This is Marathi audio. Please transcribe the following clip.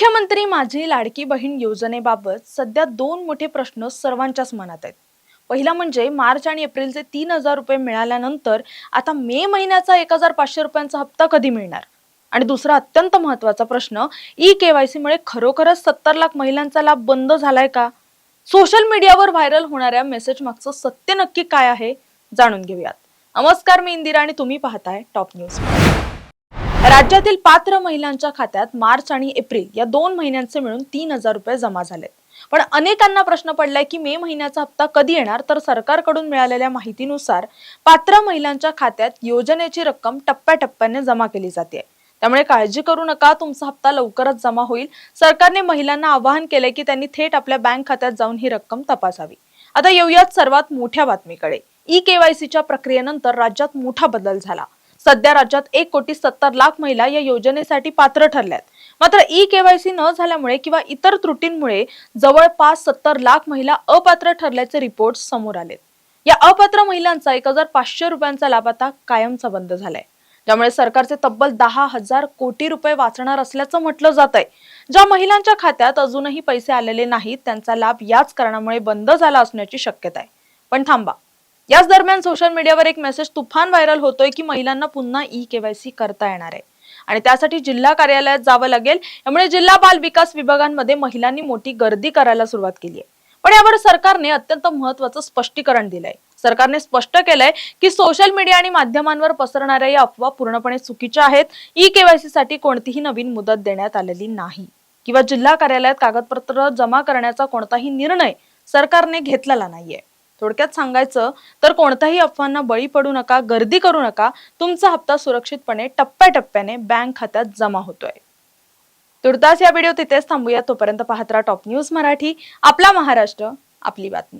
मुख्यमंत्री माझी लाडकी बहीण योजनेबाबत सध्या दोन मोठे प्रश्न सर्वांच्याच मनात आहेत। पहिला म्हणजे मार्च आणि एप्रिलचे 3,000 रुपये मिळाल्यानंतर आता मे महिन्याचा 1,500 रुपयांचा हप्ता कधी मिळणार? आणि दुसरा अत्यंत महत्त्वाचा प्रश्न, ई-केवायसी मुळे खरोखरच 70 लाख महिलांचा लाभ बंद झालाय का? सोशल मीडियावर व्हायरल होणाऱ्या मेसेज मागचं सत्य नक्की काय आहे, जाणून घेऊयात। नमस्कार, मी इंदिरा आणि तुम्ही पाहताय टॉप न्यूज। राज्यातील पात्र महिलांच्या खात्यात मार्च आणि एप्रिल या 2 महिन्यांचे मिळून 3,000 रुपये जमा झालेत। पण अनेकांना प्रश्न पडलाय की मे महिन्याचा हप्ता कधी येणार? तर सरकारकडून मिळालेल्या माहितीनुसार पात्र महिलांच्या खात्यात योजनेची रक्कम टप्प्याटप्प्याने जमा केली जाते। त्यामुळे काळजी करू नका, तुमचा हप्ता लवकरच जमा होईल। सरकारने महिलांना आवाहन केले की त्यांनी थेट आपल्या बँक खात्यात जाऊन ही रक्कम तपासावी। आता येऊयात सर्वात मोठ्या बातमीकडे। ई-केवायसीच्या प्रक्रियेनंतर राज्यात मोठा बदल झाला। सध्या राज्यात 1,70,00,000 महिला या योजनेसाठी पात्र ठरल्यात। मात्र ई-केवायसी न झाल्यामुळे किंवा इतर त्रुटींमुळे जवळपास 70 लाख महिला अपात्र ठरल्याचे रिपोर्ट समोर आलेत। या अपात्र महिलांचा 1,500 रुपयांचा लाभ आता कायमचा बंद झालाय। त्यामुळे सरकारचे तब्बल 10,000 कोटी रुपये वाचणार असल्याचं म्हटलं जातंय। ज्या महिलांच्या खात्यात अजूनही पैसे आलेले नाहीत, त्यांचा लाभ याच कारणामुळे बंद झाला असण्याची शक्यता आहे। पण थांबा, याच दरम्यान सोशल मीडियावर एक मेसेज तुफान व्हायरल होतोय की महिलांना पुन्हा ई-केवायसी करता येणार आहे आणि त्यासाठी जिल्हा कार्यालयात जावं लागेल। त्यामुळे जिल्हा बाल विकास विभागांमध्ये महिलांनी मोठी गर्दी करायला सुरुवात केली आहे। पण यावर सरकारने अत्यंत महत्त्वाचं स्पष्टीकरण दिलंय। सरकारने स्पष्ट केलंय की सोशल मीडिया आणि माध्यमांवर पसरणाऱ्या या अफवा पूर्णपणे चुकीच्या आहेत। ई-केवायसी साठी कोणतीही नवीन मुदत देण्यात आलेली नाही किंवा जिल्हा कार्यालयात कागदपत्र जमा करण्याचा कोणताही निर्णय सरकारने घेतलेला नाहीये। थोडक्यात सांगायचं तर कोणत्याही अफवांना बळी पडू नका, गर्दी करू नका। तुमचा हप्ता सुरक्षितपणे टप्प्याटप्प्याने बँक खात्यात जमा होतोय। तुर्तास या व्हिडिओ तिथेच थांबूया। तोपर्यंत पाहत राहा टॉप न्यूज मराठी, आपला महाराष्ट्र, आपली बातमी।